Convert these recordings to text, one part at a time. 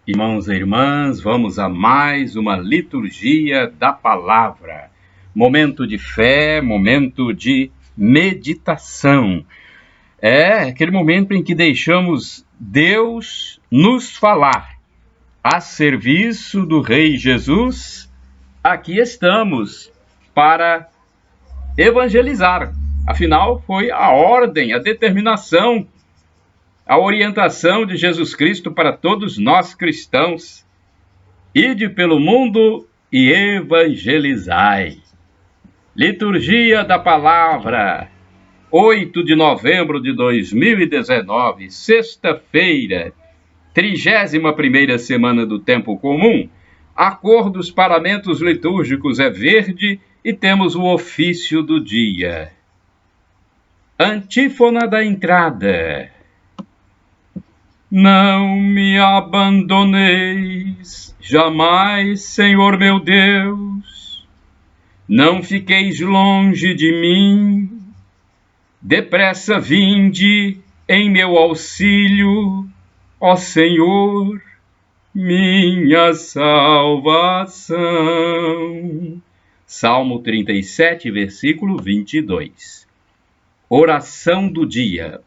Irmãos e irmãs, vamos a mais uma liturgia da palavra. Momento de fé, momento de meditação. É aquele momento em que deixamos Deus nos falar. A serviço do Rei Jesus, aqui estamos para evangelizar. Afinal, foi a ordem, a determinação, a orientação de Jesus Cristo para todos nós cristãos. Ide pelo mundo e evangelizai. Liturgia da Palavra, 8 de novembro de 2019, sexta-feira, 31ª semana do Tempo Comum. A cor dos paramentos litúrgicos é verde e temos o ofício do dia. Antífona da entrada. Não me abandoneis jamais, Senhor meu Deus. Não fiqueis longe de mim. Depressa vinde em meu auxílio, ó Senhor, minha salvação. Salmo 37, versículo 22. Oração do dia.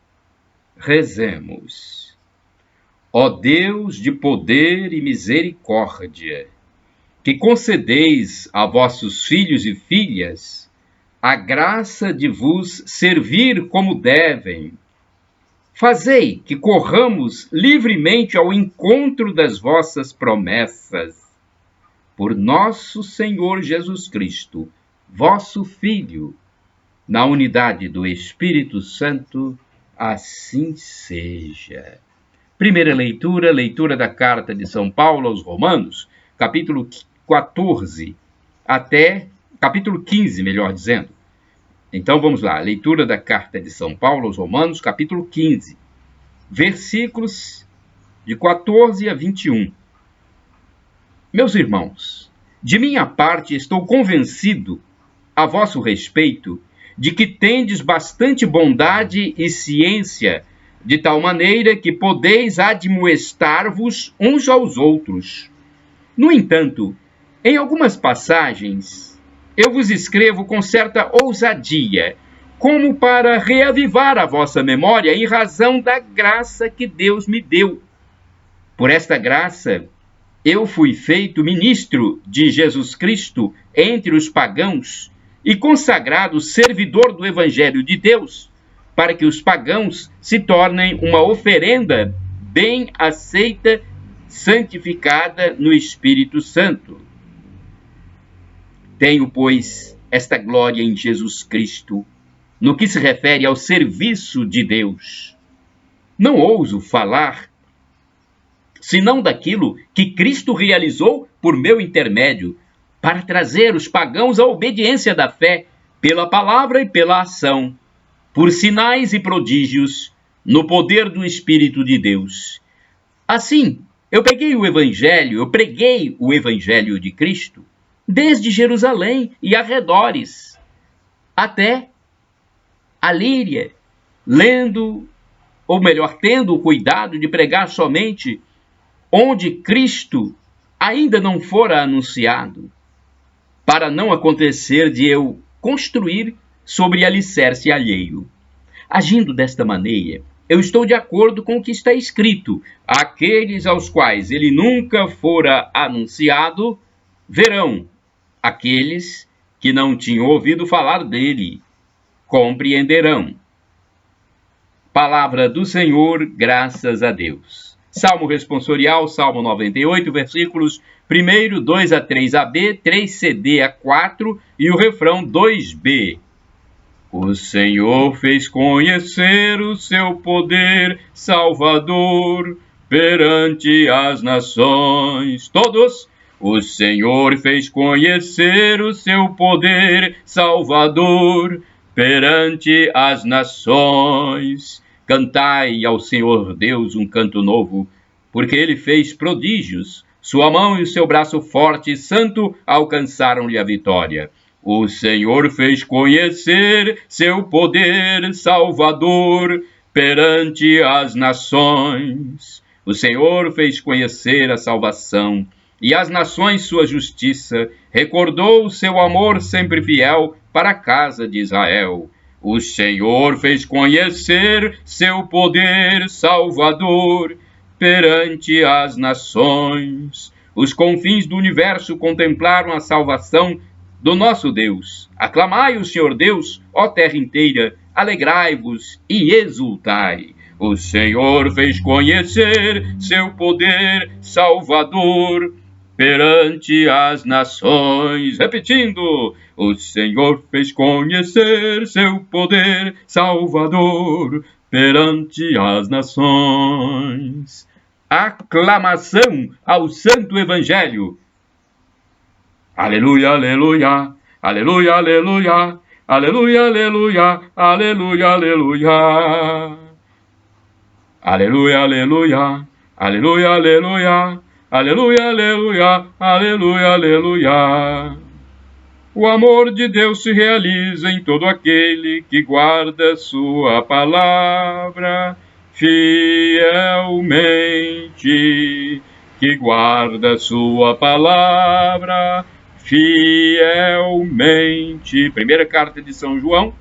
Rezemos. Ó Deus de poder e misericórdia, que concedeis a vossos filhos e filhas a graça de vos servir como devem, fazei que corramos livremente ao encontro das vossas promessas. Por nosso Senhor Jesus Cristo, vosso Filho, na unidade do Espírito Santo, assim seja. Primeira leitura, leitura da carta de São Paulo aos Romanos, capítulo 14, até capítulo 15, melhor dizendo. Então vamos lá, leitura da carta de São Paulo aos Romanos, capítulo 15, versículos de 14 a 21. Meus irmãos, de minha parte estou convencido, a vosso respeito, de que tendes bastante bondade e ciência, de tal maneira que podeis admoestar-vos uns aos outros. No entanto, em algumas passagens, eu vos escrevo com certa ousadia, como para reavivar a vossa memória em razão da graça que Deus me deu. Por esta graça, eu fui feito ministro de Jesus Cristo entre os pagãos e consagrado servidor do Evangelho de Deus, para que os pagãos se tornem uma oferenda bem aceita, santificada no Espírito Santo. Tenho, pois, esta glória em Jesus Cristo, no que se refere ao serviço de Deus. Não ouso falar senão daquilo que Cristo realizou por meu intermédio, para trazer os pagãos à obediência da fé, pela palavra e pela ação, por sinais e prodígios, no poder do Espírito de Deus. Assim, eu preguei o Evangelho de Cristo, desde Jerusalém e arredores, até a Líria, tendo o cuidado de pregar somente onde Cristo ainda não fora anunciado, para não acontecer de eu construir sobre alicerce alheio. Agindo desta maneira, eu estou de acordo com o que está escrito: aqueles aos quais ele nunca fora anunciado, verão; aqueles que não tinham ouvido falar dele, compreenderão. Palavra do Senhor, graças a Deus. Salmo responsorial, Salmo 98, versículos 1, 2 a 3ab, 3cd a 4 e o refrão 2b. O Senhor fez conhecer o seu poder salvador perante as nações. Todos. O Senhor fez conhecer o seu poder salvador perante as nações. Cantai ao Senhor Deus um canto novo, porque ele fez prodígios. Sua mão e o seu braço forte e santo alcançaram-lhe a vitória. O Senhor fez conhecer seu poder salvador perante as nações. O Senhor fez conhecer a salvação e às nações sua justiça, recordou o seu amor sempre fiel para a casa de Israel. O Senhor fez conhecer seu poder salvador perante as nações. Os confins do universo contemplaram a salvação do nosso Deus. Aclamai o Senhor Deus, ó terra inteira, alegrai-vos e exultai. O Senhor fez conhecer seu poder salvador perante as nações. Repetindo, o Senhor fez conhecer seu poder salvador perante as nações. Aclamação ao Santo Evangelho. Aleluia, aleluia, aleluia, aleluia, aleluia, aleluia, aleluia, aleluia. Aleluia, aleluia, aleluia, aleluia, aleluia, aleluia, aleluia, aleluia. O amor de Deus se realiza em todo aquele que guarda sua palavra fielmente, que guarda sua palavra fielmente. Primeira carta de São João,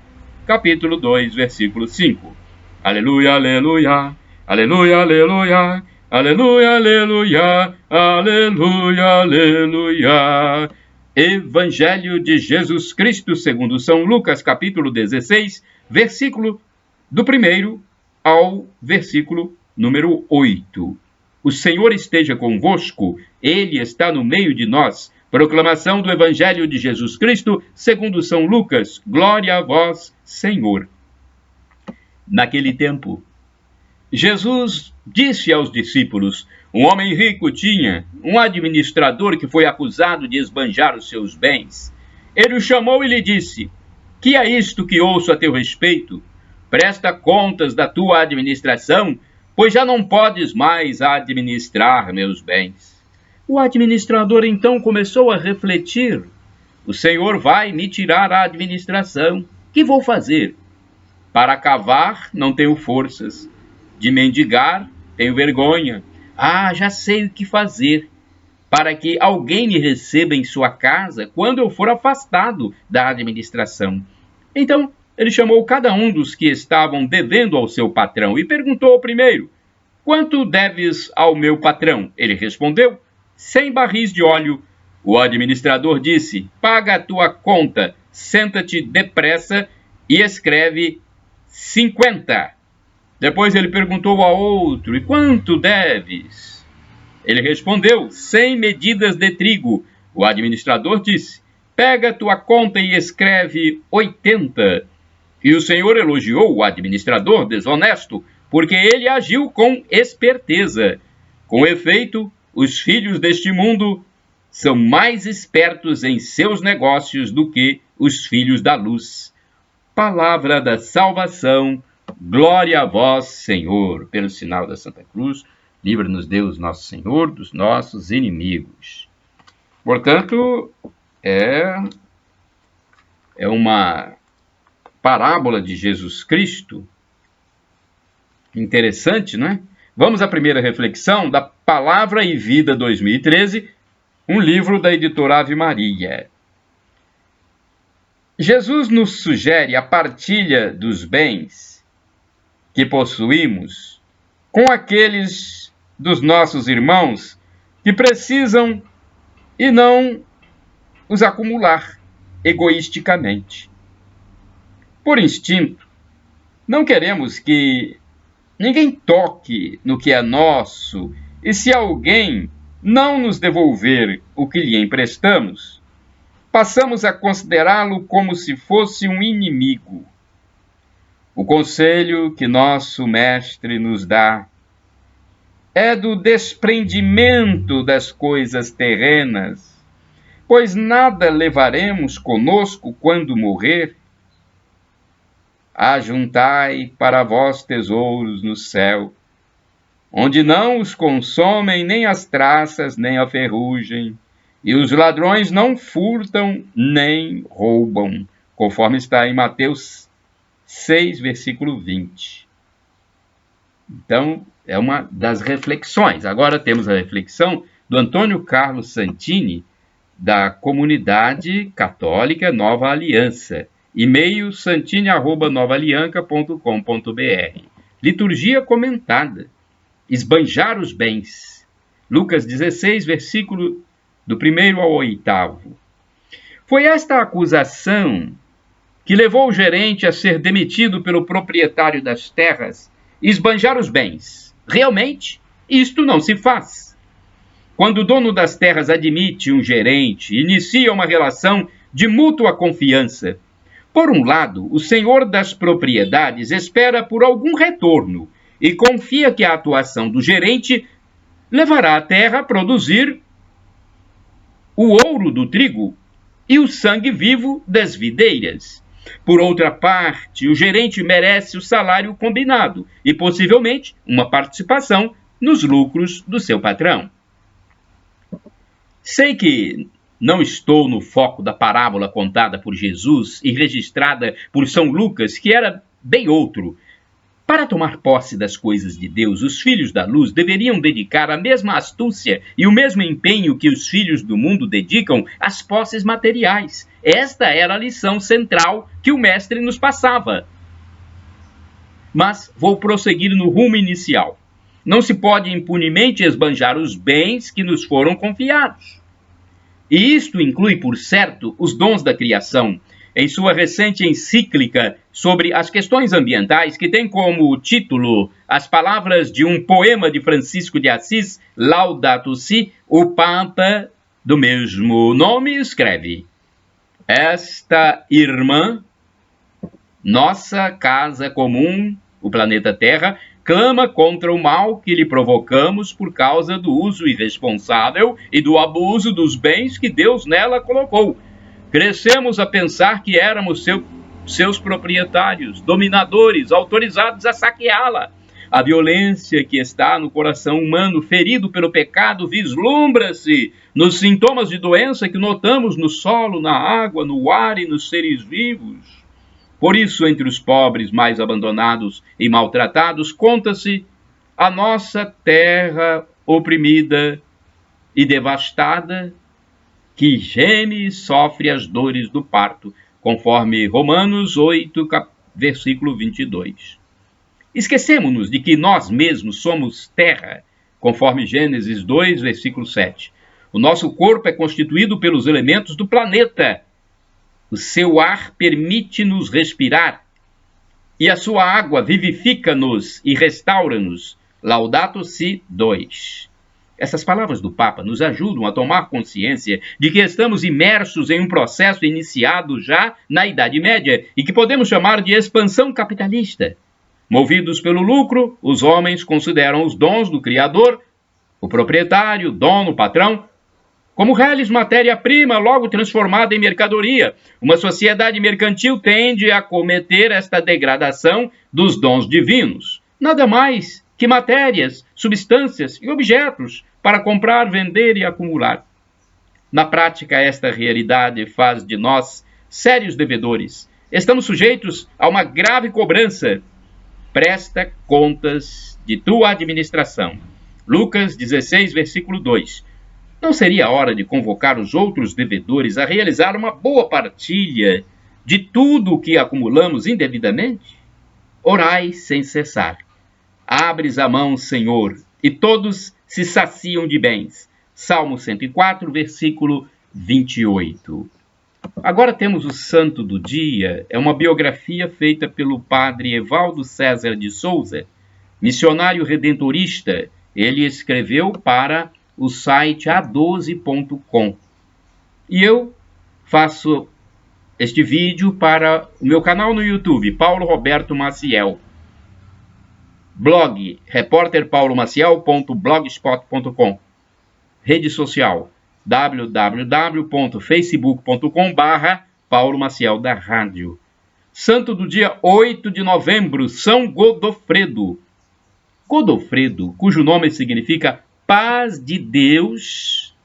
capítulo 2, versículo 5. Aleluia, aleluia, aleluia, aleluia, aleluia, aleluia, aleluia, aleluia. Evangelho de Jesus Cristo segundo São Lucas, capítulo 16, versículo do 1º ao versículo número 8. O Senhor esteja convosco, Ele está no meio de nós. Proclamação do Evangelho de Jesus Cristo segundo São Lucas. Glória a vós, Senhor. Naquele tempo, Jesus disse aos discípulos: um homem rico tinha um administrador que foi acusado de esbanjar os seus bens. Ele o chamou e lhe disse: que é isto que ouço a teu respeito? Presta contas da tua administração, pois já não podes mais administrar meus bens. O administrador então começou a refletir: o Senhor vai me tirar a administração. Que vou fazer? Para cavar não tenho forças, de mendigar tenho vergonha. Já sei o que fazer, para que alguém me receba em sua casa quando eu for afastado da administração. Então ele chamou cada um dos que estavam devendo ao seu patrão e perguntou ao primeiro: quanto deves ao meu patrão? Ele respondeu: 100 barris de óleo. O administrador disse: paga a tua conta, senta-te depressa e escreve 50. Depois ele perguntou ao outro: e quanto deves? Ele respondeu: 100 medidas de trigo. O administrador disse: pega a tua conta e escreve 80. E o Senhor elogiou o administrador desonesto, porque ele agiu com esperteza. Com efeito, os filhos deste mundo são mais espertos em seus negócios do que os filhos da luz. Palavra da salvação, glória a vós, Senhor. Pelo sinal da Santa Cruz, livra-nos Deus, nosso Senhor, dos nossos inimigos. Portanto, é uma parábola de Jesus Cristo. Interessante, não é? Vamos à primeira reflexão da Palavra e Vida 2013, um livro da editora Ave Maria. Jesus nos sugere a partilha dos bens que possuímos com aqueles dos nossos irmãos que precisam e não os acumular egoisticamente. Por instinto, não queremos que ninguém toque no que é nosso, e se alguém não nos devolver o que lhe emprestamos, passamos a considerá-lo como se fosse um inimigo. O conselho que nosso mestre nos dá é do desprendimento das coisas terrenas, pois nada levaremos conosco quando morrer. Ajuntai para vós tesouros no céu, onde não os consomem nem as traças nem a ferrugem, e os ladrões não furtam nem roubam, conforme está em Mateus 6, versículo 20. Então, é uma das reflexões. Agora temos a reflexão do Antônio Carlos Santini, da Comunidade Católica Nova Aliança. E-mail santini@novaalianca.com.br. Liturgia comentada. Esbanjar os bens. Lucas 16, versículo do 1º ao 8º. Foi esta acusação que levou o gerente a ser demitido pelo proprietário das terras e esbanjar os bens. Realmente, isto não se faz. Quando o dono das terras admite um gerente, inicia uma relação de mútua confiança. Por um lado, o senhor das propriedades espera por algum retorno e confia que a atuação do gerente levará a terra a produzir o ouro do trigo e o sangue vivo das videiras. Por outra parte, o gerente merece o salário combinado e, possivelmente, uma participação nos lucros do seu patrão. Sei que não estou no foco da parábola contada por Jesus e registrada por São Lucas, que era bem outro. Para tomar posse das coisas de Deus, os filhos da luz deveriam dedicar a mesma astúcia e o mesmo empenho que os filhos do mundo dedicam às posses materiais. Esta era a lição central que o mestre nos passava. Mas vou prosseguir no rumo inicial. Não se pode impunemente esbanjar os bens que nos foram confiados. E isto inclui, por certo, os dons da criação. Em sua recente encíclica sobre as questões ambientais, que tem como título as palavras de um poema de Francisco de Assis, Laudato Si, o Papa, do mesmo nome, escreve: esta irmã, nossa casa comum, o planeta Terra, clama contra o mal que lhe provocamos por causa do uso irresponsável e do abuso dos bens que Deus nela colocou. Crescemos a pensar que éramos seus proprietários, dominadores, autorizados a saqueá-la. A violência que está no coração humano, ferido pelo pecado, vislumbra-se nos sintomas de doença que notamos no solo, na água, no ar e nos seres vivos. Por isso, entre os pobres mais abandonados e maltratados, conta-se a nossa terra oprimida e devastada, que geme e sofre as dores do parto, conforme Romanos 8, versículo 22. Esquecemos-nos de que nós mesmos somos terra, conforme Gênesis 2, versículo 7. O nosso corpo é constituído pelos elementos do planeta. O seu ar permite-nos respirar, e a sua água vivifica-nos e restaura-nos. Laudato Si 2. Essas palavras do Papa nos ajudam a tomar consciência de que estamos imersos em um processo iniciado já na Idade Média e que podemos chamar de expansão capitalista. Movidos pelo lucro, os homens consideram os dons do Criador, o proprietário, dono, patrão, como reles matéria-prima, logo transformada em mercadoria. Uma sociedade mercantil tende a cometer esta degradação dos dons divinos. Nada mais que matérias, substâncias e objetos para comprar, vender e acumular. Na prática, esta realidade faz de nós sérios devedores. Estamos sujeitos a uma grave cobrança. Presta contas de tua administração. Lucas 16, versículo 2. Não seria hora de convocar os outros devedores a realizar uma boa partilha de tudo o que acumulamos indevidamente? Orai sem cessar. Abres a mão, Senhor, e todos se saciam de bens. Salmo 104, versículo 28. Agora temos o santo do dia. É uma biografia feita pelo padre Evaldo César de Souza, missionário redentorista. Ele escreveu para o site a12.com. E eu faço este vídeo para o meu canal no YouTube, Paulo Roberto Maciel. Blog, repórterpaulomaciel.blogspot.com. Rede social, www.facebook.com/Paulo Maciel da Rádio. Santo do dia 8 de novembro, São Godofredo. Godofredo, cujo nome significa Paz de Deus,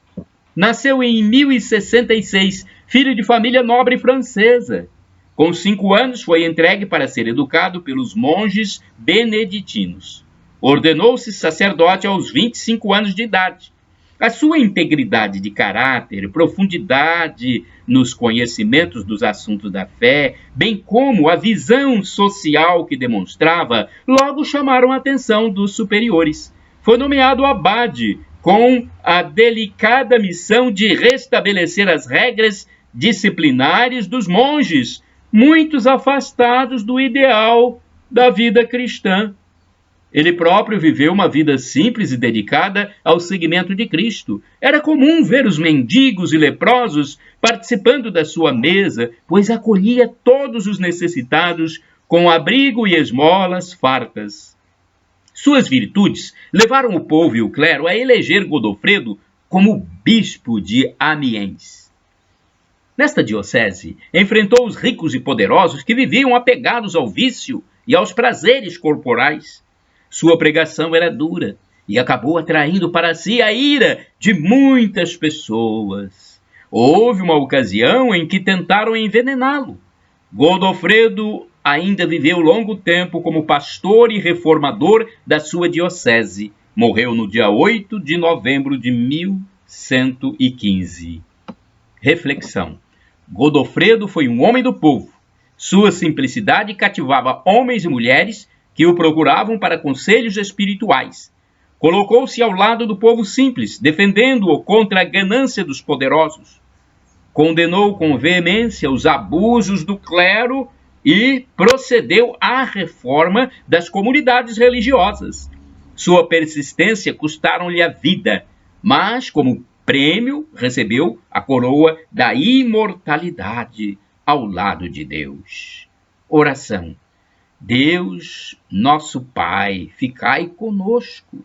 nasceu em 1066, filho de família nobre francesa. Com 5 anos, foi entregue para ser educado pelos monges beneditinos. Ordenou-se sacerdote aos 25 anos de idade. A sua integridade de caráter, profundidade nos conhecimentos dos assuntos da fé, bem como a visão social que demonstrava, logo chamaram a atenção dos superiores. Foi nomeado abade, com a delicada missão de restabelecer as regras disciplinares dos monges, muitos afastados do ideal da vida cristã. Ele próprio viveu uma vida simples e dedicada ao seguimento de Cristo. Era comum ver os mendigos e leprosos participando da sua mesa, pois acolhia todos os necessitados com abrigo e esmolas fartas. Suas virtudes levaram o povo e o clero a eleger Godofredo como bispo de Amiens. Nesta diocese, enfrentou os ricos e poderosos que viviam apegados ao vício e aos prazeres corporais. Sua pregação era dura e acabou atraindo para si a ira de muitas pessoas. Houve uma ocasião em que tentaram envenená-lo. Godofredo ainda viveu longo tempo como pastor e reformador da sua diocese. Morreu no dia 8 de novembro de 1115. Reflexão. Godofredo foi um homem do povo. Sua simplicidade cativava homens e mulheres que o procuravam para conselhos espirituais. Colocou-se ao lado do povo simples, defendendo-o contra a ganância dos poderosos. Condenou com veemência os abusos do clero e procedeu à reforma das comunidades religiosas. Sua persistência custaram-lhe a vida, mas, como prêmio, recebeu a coroa da imortalidade ao lado de Deus. Oração. Deus, nosso Pai, ficai conosco.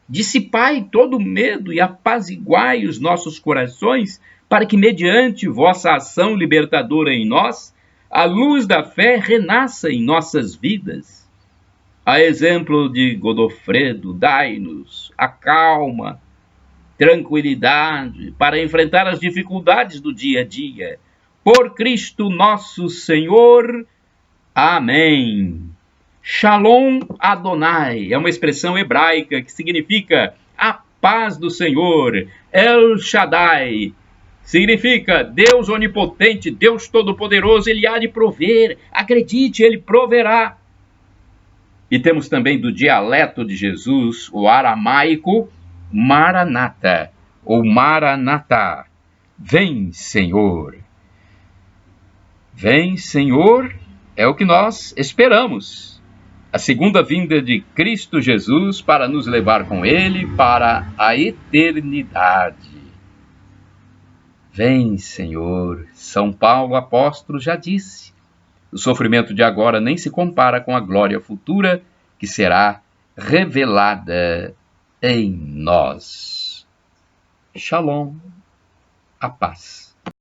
Dissipai todo medo e apaziguai os nossos corações, para que, mediante vossa ação libertadora em nós, a luz da fé renasça em nossas vidas. A exemplo de Godofredo, dai-nos a calma, tranquilidade para enfrentar as dificuldades do dia a dia. Por Cristo nosso Senhor. Amém. Shalom Adonai é uma expressão hebraica que significa a paz do Senhor. El Shaddai significa Deus onipotente, Deus todo-poderoso, Ele há de prover. Acredite, Ele proverá. E temos também do dialeto de Jesus, o aramaico, Maranata, ou Maranatá. Vem, Senhor. Vem, Senhor, é o que nós esperamos. A segunda vinda de Cristo Jesus para nos levar com Ele para a eternidade. Vem, Senhor. São Paulo, apóstolo, já disse. O sofrimento de agora nem se compara com a glória futura que será revelada em nós. Shalom, a paz.